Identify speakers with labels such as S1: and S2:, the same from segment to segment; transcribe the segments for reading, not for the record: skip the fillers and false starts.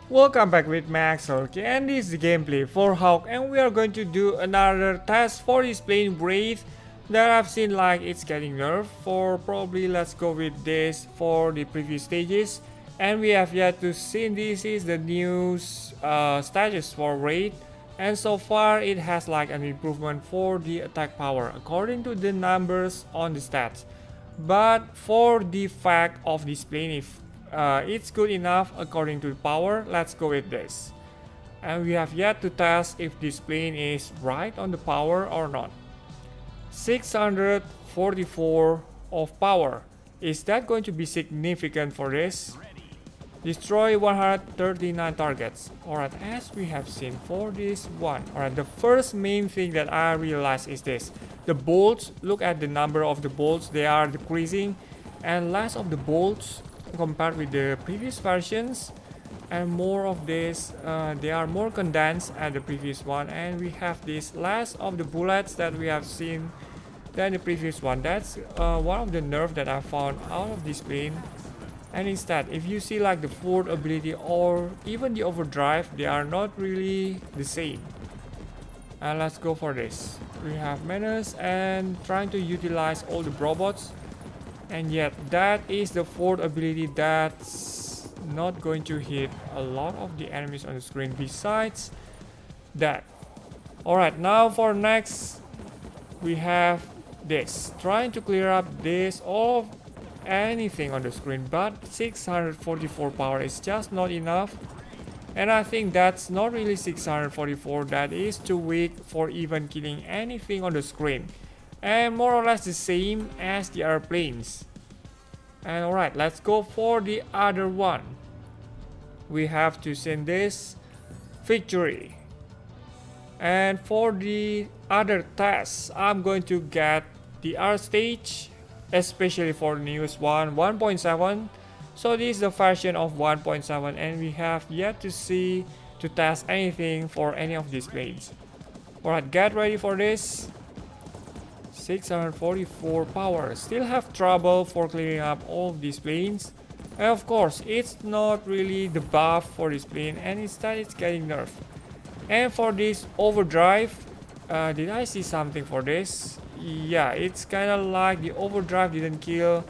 S1: Welcome back with Axel, okay, and this is the gameplay for Hawk, and we are going to do another test for this plane Wraith that I've seen like it's getting nerfed. For probably let's go with this for the previous stages, and we have yet to see this is the new status for Wraith, and so far it has like an improvement for the attack power according to the numbers on the stats. But for the fact of this plane, if it's good enough according to the power, let's go with this. And we have yet to test if this plane is right on the power or not. 644 of power. Is that going to be significant for this? Destroy 139 targets. Alright, as we have seen for this one. Alright, the first main thing that I realized is this. The bolts, look at the number of the bolts, they are decreasing. And less of the bolts compared with the previous versions, and more of this they are more condensed at the previous one, and we have this less of the bullets that we have seen than the previous one. That's one of the nerfs that I found out of this plane. And instead, if you see like the fourth ability or even the overdrive, they are not really the same. And let's go for this. We have menace and trying to utilize all the robots. And yet that is the fourth ability that's not going to hit a lot of the enemies on the screen besides that. Alright, now for next we have this. Trying to clear up this of anything on the screen, but 644 power is just not enough. And I think that's not really 644, that is too weak for even killing anything on the screen. And more or less the same as the airplanes. And alright, let's go for the other one. We have to send this victory. And for the other tests, I'm going to get the R stage, especially for the newest one, 1.7. So this is the version of 1.7, and we have yet to see to test anything for any of these planes. Alright, get ready for this. 644 power. Still have trouble for clearing up all of these planes. And of course, it's not really the buff for this plane, and instead it's getting nerfed. And for this overdrive, did I see something for this? Yeah, it's kind of like the overdrive didn't kill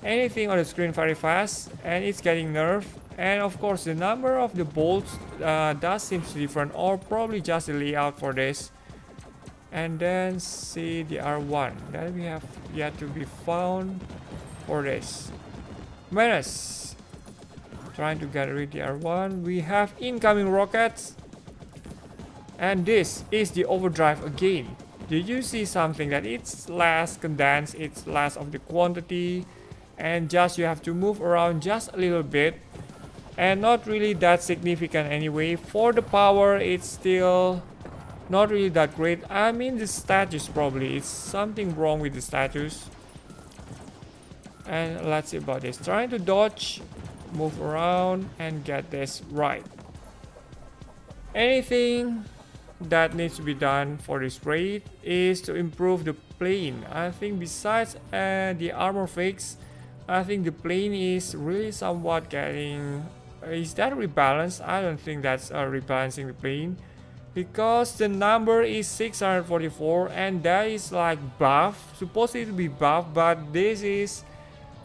S1: anything on the screen very fast, and it's getting nerfed. And of course, the number of the bolts does seem different, or probably just the layout for this. And then see the R1 that we have yet to be found for this. Menace. Trying to get rid of the R1. We have incoming rockets. And this is the overdrive again. Did you see something that it's less condensed, it's less of the quantity, and just you have to move around just a little bit, and not really that significant anyway. For the power, it's still not really that great. I mean, the status probably, it's something wrong with the status. And let's see about this. Trying to dodge, move around, and get this right. Anything that needs to be done for this raid is to improve the plane. I think besides the armor fix, I think the plane is really somewhat getting... is that rebalanced? I don't think that's rebalancing the plane, because the number is 644 and that is like buff, supposedly to be buff, but this is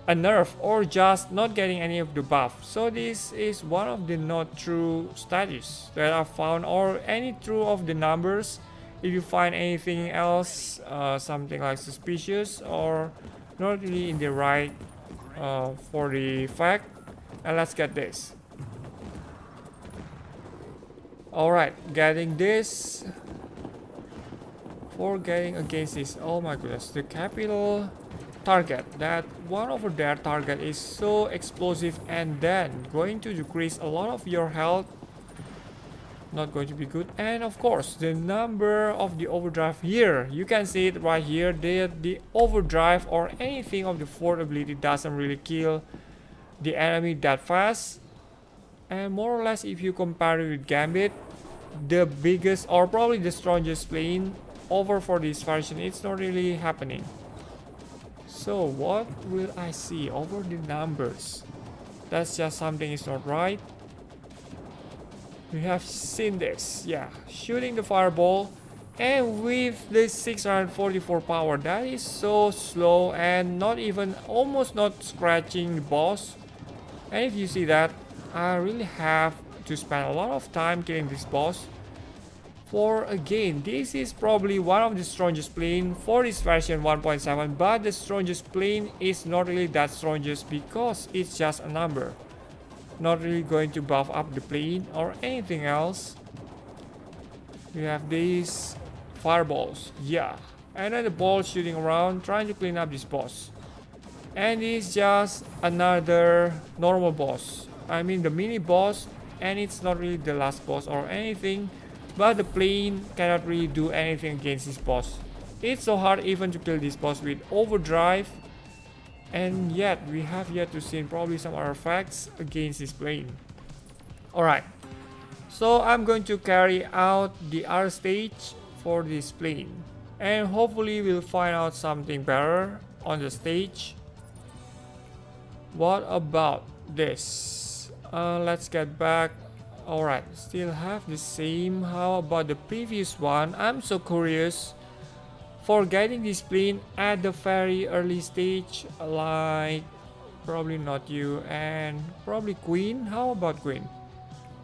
S1: a nerf or just not getting any of the buff. So this is one of the not true status that I found, or any true of the numbers. If you find anything else, something like suspicious or not really in the right for the fact. And let's get this. Alright, getting this. For getting against this, oh my goodness, the capital target, that one over there target is so explosive and then going to decrease a lot of your health. Not going to be good. And of course, the number of the overdrive here, you can see it right here, the overdrive or anything of the fourth ability doesn't really kill the enemy that fast. And more or less, if you compare it with Gambit, the biggest or probably the strongest plane over for this version, it's not really happening. So what will I see over the numbers? That's just something is not right. We have seen this, yeah, shooting the fireball, and with this 644 power, that is so slow and not even, almost not scratching the boss. And if you see that, I really have to spend a lot of time killing this boss. For again, this is probably one of the strongest plane for this version 1.7, but the strongest plane is not really that strongest because it's just a number. Not really going to buff up the plane or anything else. We have these fireballs, yeah, and then the ball shooting around trying to clean up this boss. And it's just another normal boss, I mean the mini boss, and it's not really the last boss or anything, but the plane cannot really do anything against this boss. It's so hard even to kill this boss with Overdrive. And yet, we have yet to see probably some artifacts against this plane. Alright, so I'm going to carry out the other stage for this plane. And hopefully we'll find out something better on the stage. What about this? Let's get back. Alright, still have the same. How about the previous one? I'm so curious. For getting this plane at the very early stage, like probably not you and probably Queen. How about Queen?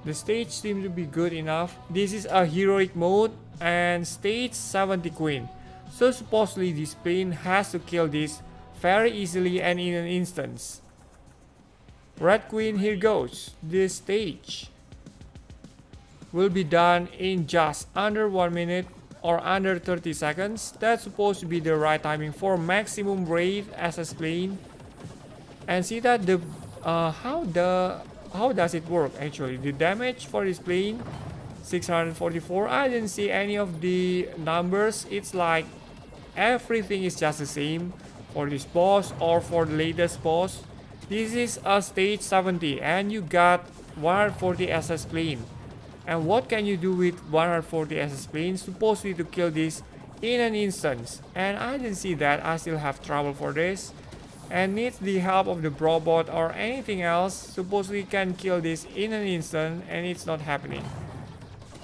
S1: The stage seems to be good enough. This is a heroic mode and stage 70 Queen. So supposedly this plane has to kill this very easily and in an instance. Red Queen, here goes. This stage will be done in just under 1 minute. Or under 30 seconds. That's supposed to be the right timing for maximum Wraith SS plane. And see that the how does it work actually? The damage for this plane 644. I didn't see any of the numbers. It's like everything is just the same for this boss or for the latest boss. This is a stage 70 and you got 140 SS plane. And what can you do with 140 SS planes? Supposedly to kill this in an instance. And I didn't see that. I still have trouble for this. And needs the help of the robot or anything else. Supposedly can kill this in an instant and it's not happening.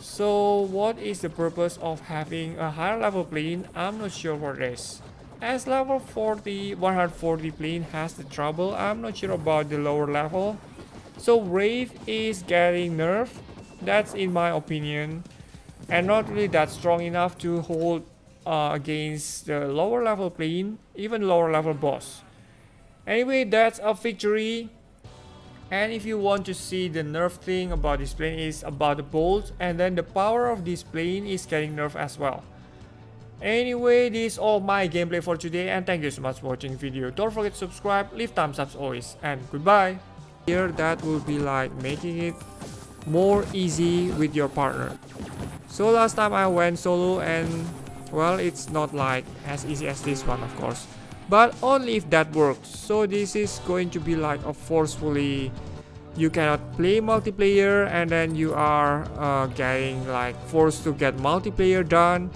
S1: So what is the purpose of having a higher level plane? I'm not sure for this. As level 40, 140 plane has the trouble. I'm not sure about the lower level. So Wraith is getting nerfed. That's in my opinion, and not really that strong enough to hold against the lower level plane, even lower level boss. Anyway, that's a victory. And if you want to see the nerf thing about this plane is about the bolts, and then the power of this plane is getting nerfed as well. Anyway, this is all my gameplay for today, and thank you so much for watching the video. Don't forget to subscribe, leave thumbs up always, and goodbye. Here that will be like making it more easy with your partner. So last time I went solo and well, it's not like as easy as this one of course, but only if that works. So this is going to be like a forcefully, you cannot play multiplayer and then you are getting like forced to get multiplayer done.